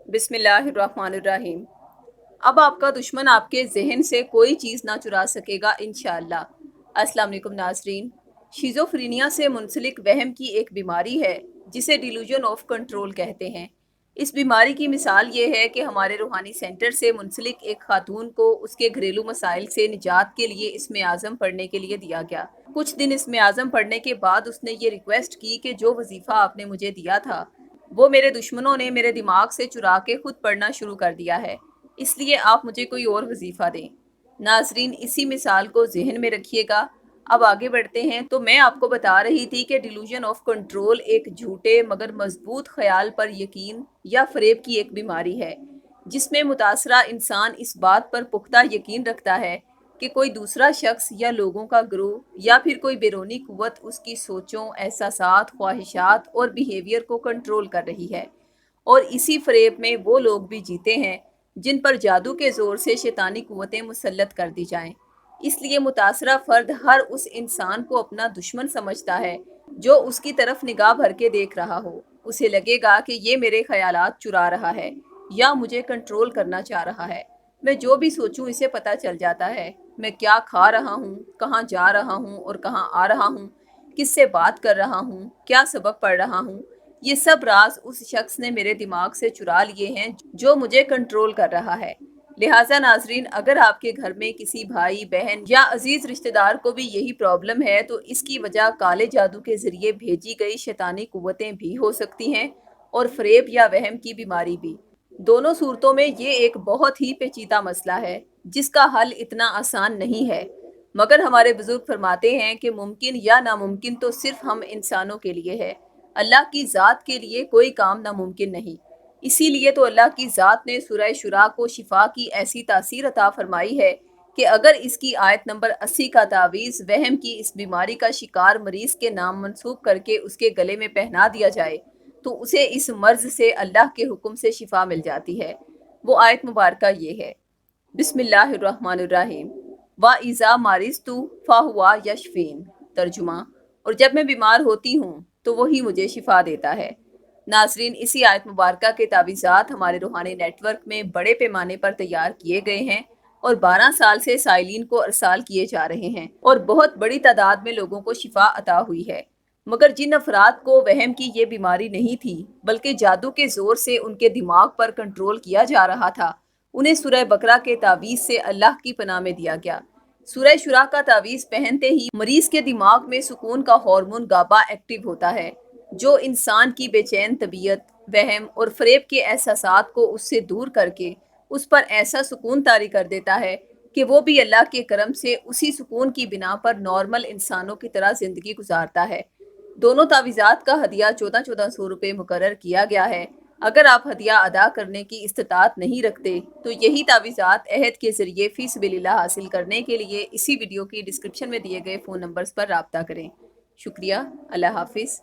بسم اللہ الرحمن الرحیم۔ اب آپ کا دشمن آپ کے ذہن سے کوئی چیز نہ چرا سکے گا انشاءاللہ۔ السلام علیکم ناظرین۔ شیزوفرینیا سے منسلک وہم کی ایک بیماری ہے جسے ڈیلوژن آف کنٹرول کہتے ہیں۔ اس بیماری کی مثال یہ ہے کہ ہمارے روحانی سینٹر سے منسلک ایک خاتون کو اس کے گھریلو مسائل سے نجات کے لیے اسم اعظم پڑھنے کے لیے دیا گیا۔ کچھ دن اسم اعظم پڑھنے کے بعد اس نے یہ ریکویسٹ کی کہ جو وظیفہ آپ نے مجھے دیا تھا وہ میرے دشمنوں نے میرے دماغ سے چرا کے خود پڑھنا شروع کر دیا ہے، اس لیے آپ مجھے کوئی اور وظیفہ دیں۔ ناظرین، اسی مثال کو ذہن میں رکھیے گا۔ اب آگے بڑھتے ہیں تو میں آپ کو بتا رہی تھی کہ ڈیلوژن آف کنٹرول ایک جھوٹے مگر مضبوط خیال پر یقین یا فریب کی ایک بیماری ہے، جس میں متاثرہ انسان اس بات پر پختہ یقین رکھتا ہے کہ کوئی دوسرا شخص یا لوگوں کا گروہ یا پھر کوئی بیرونی قوت اس کی سوچوں، احساسات، خواہشات اور بیہیویئر کو کنٹرول کر رہی ہے، اور اسی فریب میں وہ لوگ بھی جیتے ہیں جن پر جادو کے زور سے شیطانی قوتیں مسلط کر دی جائیں۔ اس لیے متاثرہ فرد ہر اس انسان کو اپنا دشمن سمجھتا ہے جو اس کی طرف نگاہ بھر کے دیکھ رہا ہو۔ اسے لگے گا کہ یہ میرے خیالات چرا رہا ہے یا مجھے کنٹرول کرنا چاہ رہا ہے۔ میں جو بھی سوچوں اسے پتہ چل جاتا ہے۔ میں کیا کھا رہا ہوں، کہاں جا رہا ہوں اور کہاں آ رہا ہوں، کس سے بات کر رہا ہوں، کیا سبق پڑھ رہا ہوں، یہ سب راز اس شخص نے میرے دماغ سے چرا لیے ہیں جو مجھے کنٹرول کر رہا ہے۔ لہٰذا ناظرین، اگر آپ کے گھر میں کسی بھائی، بہن یا عزیز رشتہ دار کو بھی یہی پرابلم ہے تو اس کی وجہ کالے جادو کے ذریعے بھیجی گئی شیطانی قوتیں بھی ہو سکتی ہیں، اور فریب یا وہم کی بیماری بھی۔ دونوں صورتوں میں یہ ایک بہت ہی پیچیدہ مسئلہ ہے جس کا حل اتنا آسان نہیں ہے، مگر ہمارے بزرگ فرماتے ہیں کہ ممکن یا ناممکن تو صرف ہم انسانوں کے لیے ہے، اللہ کی ذات کے لیے کوئی کام ناممکن نہیں۔ اسی لیے تو اللہ کی ذات نے سورہ شورا کو شفا کی ایسی تاثیر عطا فرمائی ہے کہ اگر اس کی آیت نمبر 80 کا تعویذ وہم کی اس بیماری کا شکار مریض کے نام منسوب کر کے اس کے گلے میں پہنا دیا جائے تو اسے اس مرض سے اللہ کے حکم سے شفا مل جاتی ہے۔ وہ آیت مبارکہ یہ ہے: بسم اللہ الرحمن الرحیم، وَإِذَا مَرِضْتُ فَهُوَ يَشْفِينِ۔ ترجمہ: اور جب میں بیمار ہوتی ہوں تو وہی مجھے شفا دیتا ہے۔ ناظرین، اسی آیت مبارکہ کے تعویذات ہمارے روحانی نیٹ ورک میں بڑے پیمانے پر تیار کیے گئے ہیں اور 12 سال سے سائلین کو ارسال کیے جا رہے ہیں، اور بہت بڑی تعداد میں لوگوں کو شفا عطا ہوئی ہے۔ مگر جن افراد کو وہم کی یہ بیماری نہیں تھی بلکہ جادو کے زور سے ان کے دماغ پر کنٹرول کیا جا رہا تھا، انہیں سورہ بقرہ کے تعویذ سے اللہ کی پناہ میں دیا گیا۔ سورہ شورا کا تعویذ پہنتے ہی مریض کے دماغ میں سکون کا ہارمون گابا ایکٹیو ہوتا ہے، جو انسان کی بے چین طبیعت، وہم اور فریب کے احساسات کو اس سے دور کر کے اس پر ایسا سکون طاری کر دیتا ہے کہ وہ بھی اللہ کے کرم سے اسی سکون کی بنا پر نارمل انسانوں کی طرح زندگی گزارتا ہے۔ دونوں تعویذات کا ہدیہ 1400 روپے مقرر کیا گیا ہے۔ اگر آپ ہدیہ ادا کرنے کی استطاعت نہیں رکھتے تو یہی تعویذات عہد کے ذریعے فی سبیل اللہ حاصل کرنے کے لیے اسی ویڈیو کی ڈسکرپشن میں دیے گئے فون نمبرز پر رابطہ کریں۔ شکریہ۔ اللہ حافظ۔